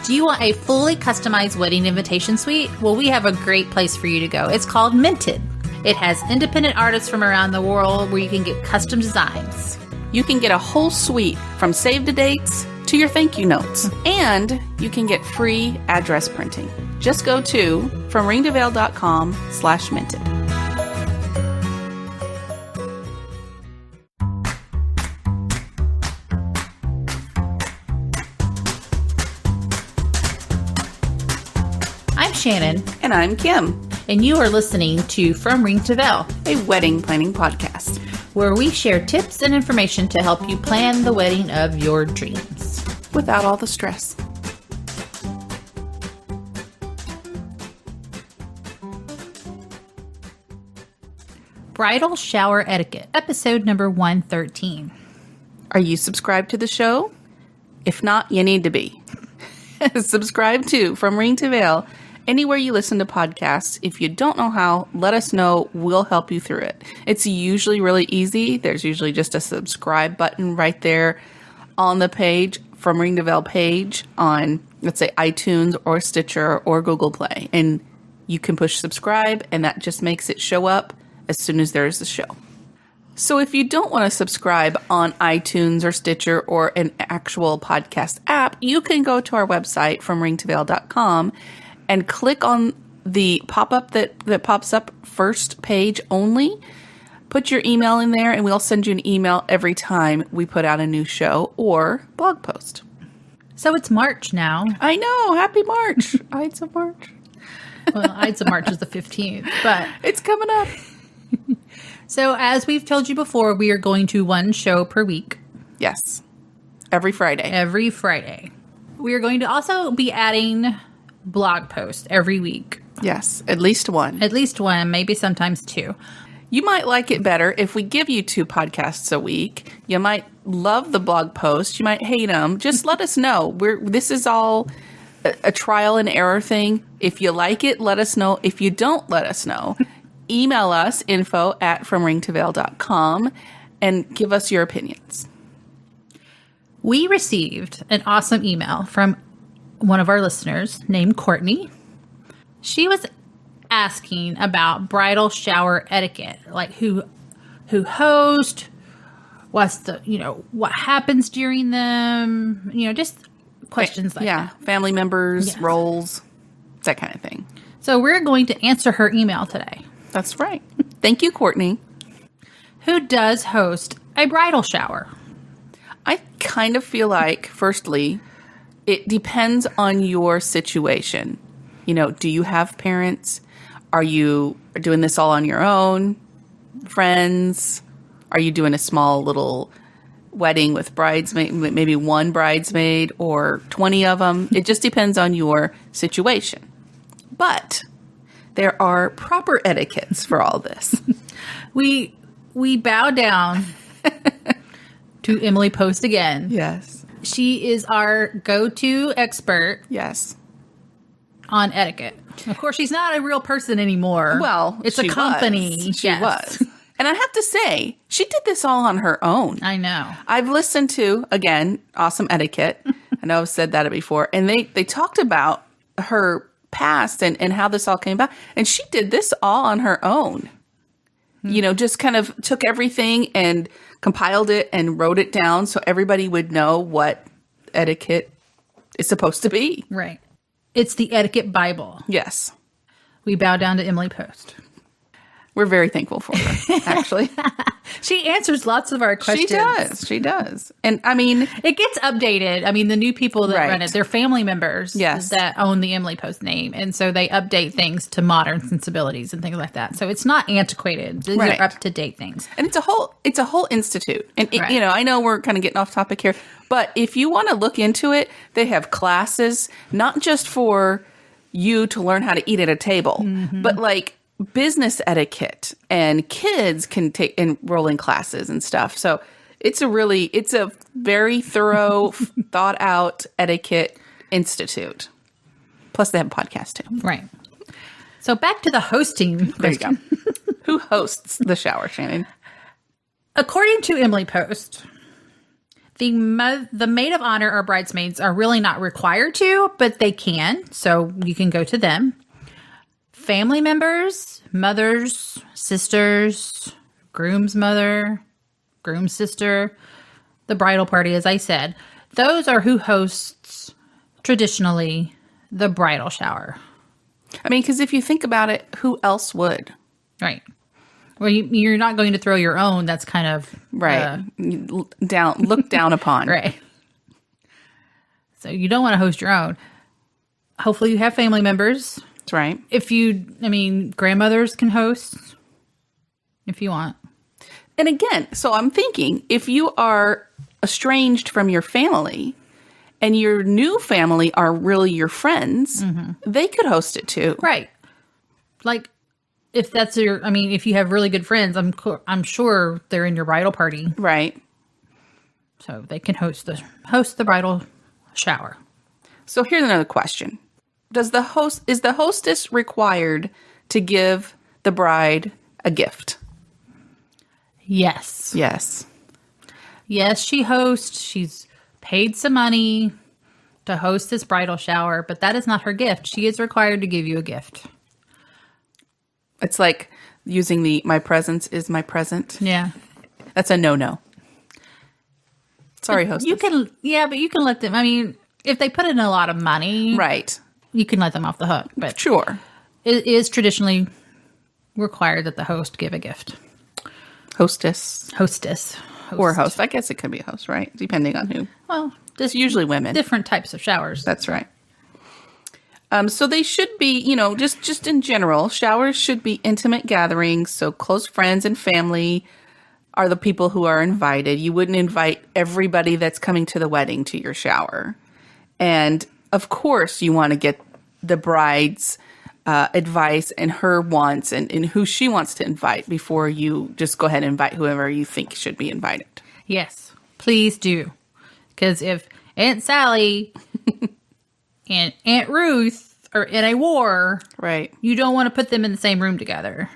Do you want a fully customized wedding invitation suite? Well, we have a great place for you to go. It's called Minted. It has independent artists from around the world where you can get custom designs. You can get a whole suite from save the dates to your thank you notes. And you can get free address printing. Just go to fromringtoveil.com/minted. I'm Shannon. And I'm Kim. And you are listening to From Ring to Veil, a wedding planning podcast, where we share tips and information to help you plan the wedding of your dreams. Without all the stress. Bridal Shower Etiquette, episode number 113. Are you subscribed to the show? If not, you need to be. Subscribe to From Ring to Veil anywhere you listen to podcasts. If you don't know how, let us know. We'll help you through it. It's usually really easy. There's usually just a subscribe button right there on the page, From Ring to Veil page on, let's say, iTunes or Stitcher or Google Play. And you can push subscribe, and that just makes it show up as soon as there is a show. So if you don't want to subscribe on iTunes or Stitcher or an actual podcast app, you can go to our website, fromringtoveil.com, and click on the pop-up that pops up first page only. Put your email in there, and we'll send you an email every time we put out a new show or blog post. So it's March now. I know. Happy March. Ides of March. Well, Ides of March is the 15th, but it's coming up. So as we've told you before, we are going to one show per week. Yes. Every Friday. Every Friday. We are going to also be adding blog posts every week. Yes. At least one. At least one, maybe sometimes two. You might like it better if we give you 2 podcasts a week. You might love the blog post. You might hate them. Just let us know. This is all a trial and error thing. If you like it, let us know. If you don't, let us know. Email us, info@fromringtoveil.com, and give us your opinions. We received an awesome email from one of our listeners named Courtney. She was asking about bridal shower etiquette, like who hosts, what's the, what happens during them, just questions like that. Family members, roles, that kind of thing. So we're going to answer her email today. That's right. Thank you, Courtney. Who does host a bridal shower? I kind of feel like, firstly, it depends on your situation. Do you have parents? Are you doing this all on your own? Friends? Are you doing a small little wedding with bridesmaid, maybe one bridesmaid or 20 of them? It just depends on your situation. But there are proper etiquettes for all this. We bow down to Emily Post again. Yes. She is our go-to expert. Yes. On etiquette. Of course, she's not a real person anymore. Well, it's a company. She was. And I have to say, she did this all on her own. I know. I've listened to, again, Awesome Etiquette. I know I've said that before. And they talked about her past and how this all came about. And she did this all on her own. Just kind of took everything and compiled it and wrote it down so everybody would know what etiquette is supposed to be. Right. It's the Etiquette Bible. Yes. We bow down to Emily Post. We're very thankful for her, actually. She answers lots of our questions. She does. And I mean, it gets updated. I mean, the new people that run it, they're family members that own the Emily Post name. And so they update things to modern sensibilities and things like that. So it's not antiquated. These are up to date things. And it's a whole institute. And I know we're kind of getting off topic here, but if you want to look into it, they have classes, not just for you to learn how to eat at a table, but like business etiquette, and kids can enroll in classes and stuff. So it's a very thorough, thought out etiquette institute. Plus they have a podcast too. Right. So back to the hosting question. There you go. Who hosts the shower, Shannon? According to Emily Post, The maid of honor or bridesmaids are really not required to, but they can. So you can go to them. Family members, mothers, sisters, groom's mother, groom's sister, the bridal party, as I said. Those are who hosts traditionally the bridal shower. I mean, because if you think about it, who else would? Right. Well, you're not going to throw your own. That's kind of... Right. Look down upon. Right. So you don't want to host your own. Hopefully you have family members. That's right. Grandmothers can host if you want. And again, so I'm thinking, if you are estranged from your family and your new family are really your friends, they could host it too. Right. Like, if that's if you have really good friends, I'm sure they're in your bridal party. Right. So they can host the bridal shower. So here's another question. Is the hostess required to give the bride a gift? Yes. Yes. Yes, she hosts. She's paid some money to host this bridal shower, but that is not her gift. She is required to give you a gift. It's like using my presence is my present. Yeah. That's a no-no. Sorry, hostess. But you can let them, if they put in a lot of money. Right. You can let them off the hook. But sure. It is traditionally required that the host give a gift. Hostess. Or host. I guess it could be a host, right? Depending on who. Well, it's usually women. Different types of showers. That's right. So they should be, just in general, showers should be intimate gatherings. So close friends and family are the people who are invited. You wouldn't invite everybody that's coming to the wedding to your shower. And of course, you want to get the bride's advice and her wants and who she wants to invite before you just go ahead and invite whoever you think should be invited. Yes, please do. Because if Aunt Sally and Aunt Ruth are in a war, right, you don't want to put them in the same room together.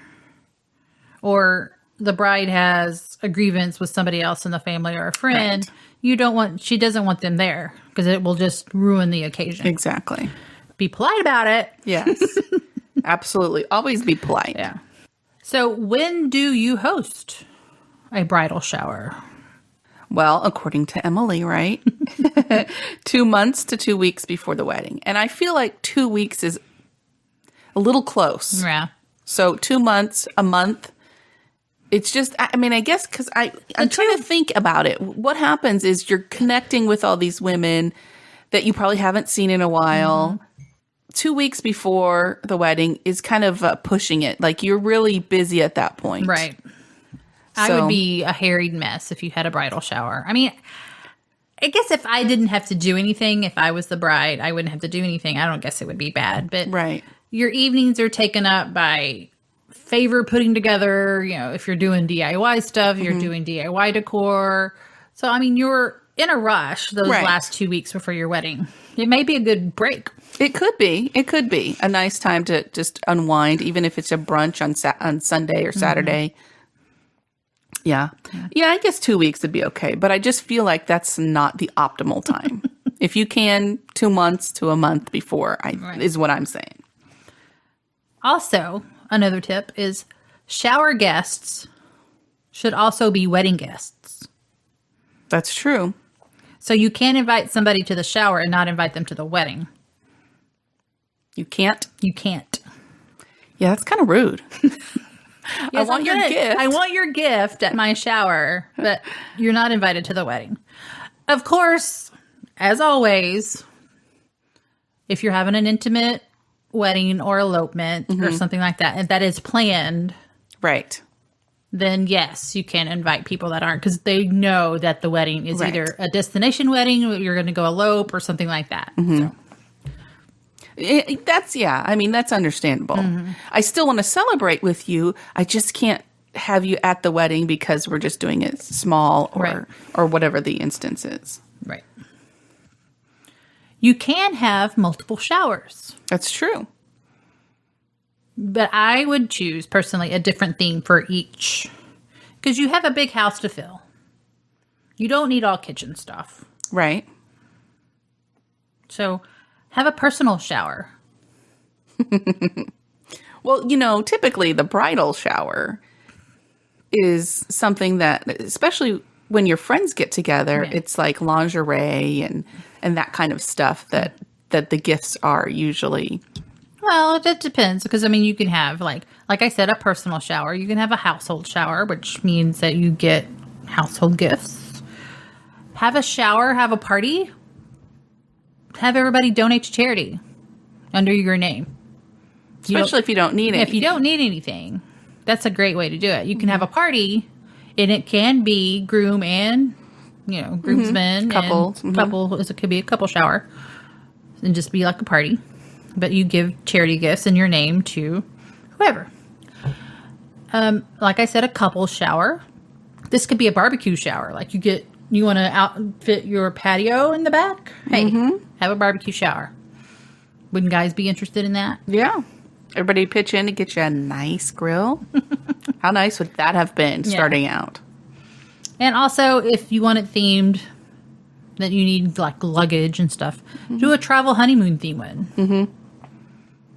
Or the bride has a grievance with somebody else in the family or a friend. Right. She doesn't want them there because it will just ruin the occasion. Exactly. Be polite about it. Yes. Absolutely. Always be polite. Yeah. So when do you host a bridal shower? Well, according to Emily, right? 2 months to 2 weeks before the wedding. And I feel like 2 weeks is a little close. Yeah. So 2 months, a month. It's just, I guess because I'm trying to think about it. What happens is you're connecting with all these women that you probably haven't seen in a while. Mm-hmm. 2 weeks before the wedding is kind of pushing it. Like you're really busy at that point. Right. I would be a harried mess if you had a bridal shower. I guess if I didn't have to do anything, if I was the bride, I wouldn't have to do anything. I don't guess it would be bad. But right. Your evenings are taken up by favor putting together. If you're doing DIY stuff, you're doing DIY decor. So, you're in a rush those last 2 weeks before your wedding. It may be a good break. It could be. It could be a nice time to just unwind, even if it's a brunch on Sunday or Saturday. Yeah. I guess 2 weeks would be okay. But I just feel like that's not the optimal time. If you can, 2 months to a month before is what I'm saying. Also, another tip is shower guests should also be wedding guests. That's true. So you can't invite somebody to the shower and not invite them to the wedding. You can't? You can't. Yeah, that's kind of rude. Yes, I want your gift. I want your gift at my shower, but you're not invited to the wedding. Of course, as always, if you're having an intimate wedding or elopement or something like that, and that is planned, right, then yes, you can invite people that aren't, because they know that the wedding is either a destination wedding, or you're going to go elope or something like that. So. That's understandable. I still want to celebrate with you. I just can't have you at the wedding because we're just doing it small or whatever the instance is. Right. You can have multiple showers. That's true. But I would choose, personally, a different theme for each. Because you have a big house to fill. You don't need all kitchen stuff. Right. So have a personal shower. Well, you know, typically the bridal shower is something that, especially when your friends get together, it's like lingerie and that kind of stuff that the gifts are usually. Well, it depends because, I mean, you can have, like I said, a personal shower. You can have a household shower, which means that you get household gifts. Have a shower, have a party. Have everybody donate to charity under your name. Especially if you don't need it. If you don't need anything, that's a great way to do it. You can have a party, and it can be groom and, groomsmen. Couple. And couple. It could be a couple shower. And just be like a party. But you give charity gifts in your name to whoever. Like I said, a couple shower. This could be a barbecue shower. Like you want to outfit your patio in the back? Hey, have a barbecue shower. Wouldn't guys be interested in that? Yeah. Everybody pitch in to get you a nice grill. How nice would that have been starting out? And also, if you want it themed, that you need like luggage and stuff, do a travel honeymoon theme one. Mm-hmm.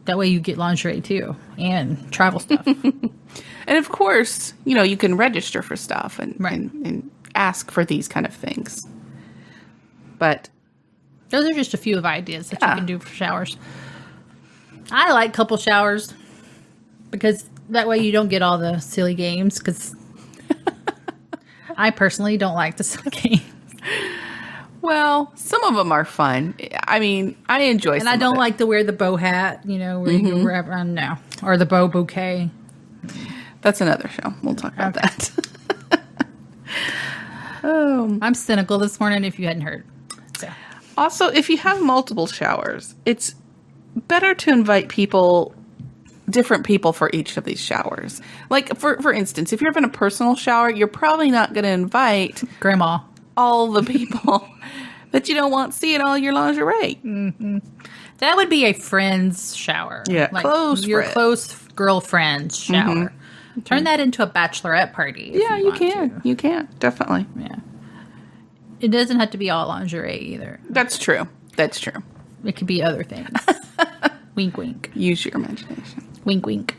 That way you get lingerie too and travel stuff. And of course, you can register for stuff and ask for these kind of things. But those are just a few of ideas that you can do for showers. I like couple showers because that way you don't get all the silly games, because I personally don't like the silly games. Well, some of them are fun. I mean, I enjoy some And I don't of it. like to wear the bow hat, where you go wherever. No. Or the bow bouquet. That's another show. We'll talk about that. I'm cynical this morning, if you hadn't heard. So. Also, if you have multiple showers, it's better to invite different people for each of these showers. Like, for instance, if you're having a personal shower, you're probably not going to invite Grandma. all the people that you don't want seeing all your lingerie. Mm-hmm. That would be a friend's shower. Yeah, like close close girlfriend's shower. Mm-hmm. Turn that into a bachelorette party. Yeah, you can. You can, definitely. Yeah. It doesn't have to be all lingerie either. That's true. That's true. It could be other things. Wink, wink. Use your imagination. Wink, wink.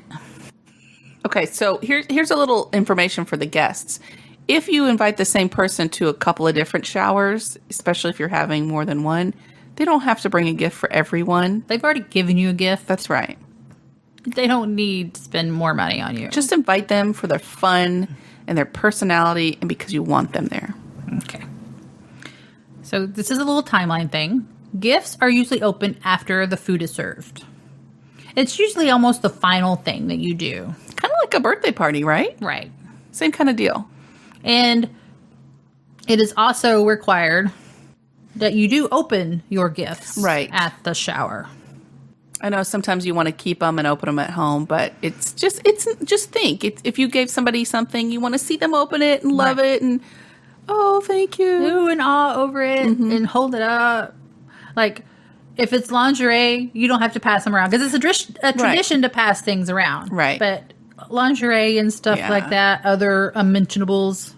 Okay, so here's a little information for the guests. If you invite the same person to a couple of different showers, especially if you're having more than one, they don't have to bring a gift for everyone. They've already given you a gift. That's right. They don't need to spend more money on you. Just invite them for their fun and their personality and because you want them there. Okay. So this is a little timeline thing. Gifts are usually opened after the food is served. It's usually almost the final thing that you do. Kind of like a birthday party, right? Right. Same kind of deal. And it is also required that you do open your gifts at the shower. I know sometimes you want to keep them and open them at home, but it's just think. If you gave somebody something, you want to see them open it and love it and, oh, thank you. Ooh and ah over it and hold it up. Like, if it's lingerie, you don't have to pass them around because it's a tradition to pass things around. Right. But lingerie and stuff like that, other unmentionables,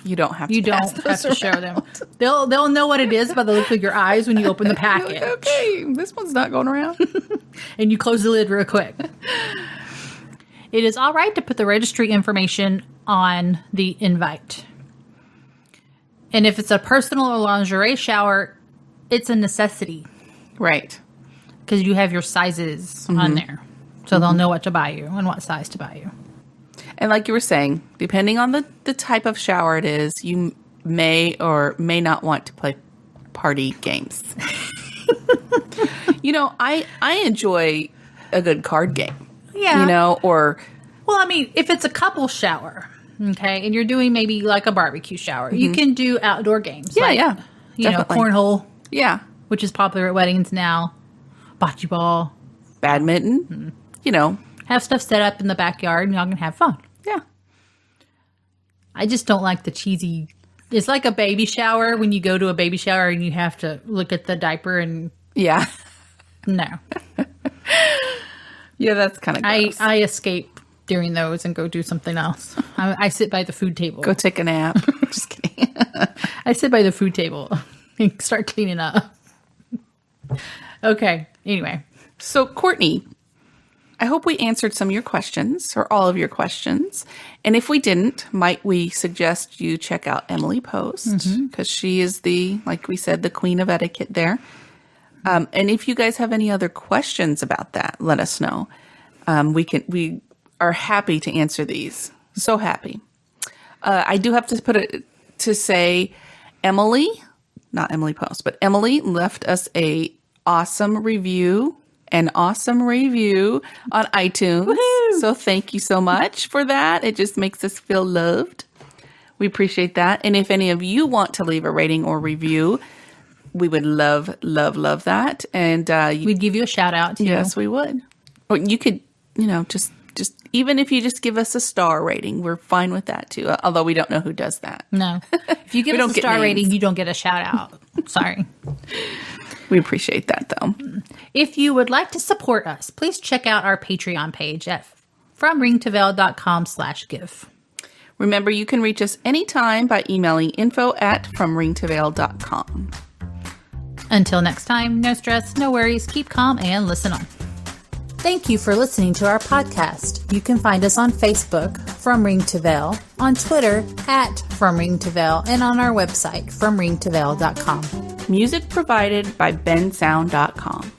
you don't have to. You don't have to show them. They'll know what it is by the look of your eyes when you open the package. Okay, this one's not going around. And you close the lid real quick. It is all right to put the registry information on the invite. And if it's a personal or lingerie shower, it's a necessity. Right. Because you have your sizes on there. So they'll know what to buy you and what size to buy you. And like you were saying, depending on the type of shower it is, you may or may not want to play party games. I enjoy a good card game. Yeah. Or... Well, I mean, if it's a couple shower, okay, and you're doing maybe like a barbecue shower, you can do outdoor games. Yeah, Definitely. Cornhole. Yeah. Which is popular at weddings now. Bocce ball. Badminton. Have stuff set up in the backyard and y'all can have fun. Yeah. I just don't like the cheesy... It's like a baby shower when you go to a baby shower and you have to look at the diaper and... Yeah. No. Yeah, that's kind of gross. I escape during those and go do something else. I sit by the food table. Go take a nap. Just kidding. I sit by the food table and start cleaning up. Okay. Anyway. So, Courtney, I hope we answered some of your questions or all of your questions. And if we didn't, might we suggest you check out Emily Post because she is like we said, the queen of etiquette there. And if you guys have any other questions about that, let us know. We are happy to answer these. So happy. I do have to say Emily, not Emily Post, but Emily left us an awesome review on iTunes. Woo-hoo! So thank you so much for that. It just makes us feel loved. We appreciate that. And if any of you want to leave a rating or review, we would love, love, love that. And we'd give you a shout out too. Yes, we would. Or you could, just even if you just give us a star rating, we're fine with that too. Although we don't know who does that. No. If you give us a star rating, you don't get a shout out. Sorry. We appreciate that, though. If you would like to support us, please check out our Patreon page at fromringtoveil.com/give. Remember, you can reach us anytime by emailing info@fromringtoveil.com. Until next time, no stress, no worries, keep calm, and listen on. Thank you for listening to our podcast. You can find us on Facebook, From Ring to Veil, on Twitter, @From Ring to Veil, and on our website, fromringtoveil.com. Music provided by bensound.com.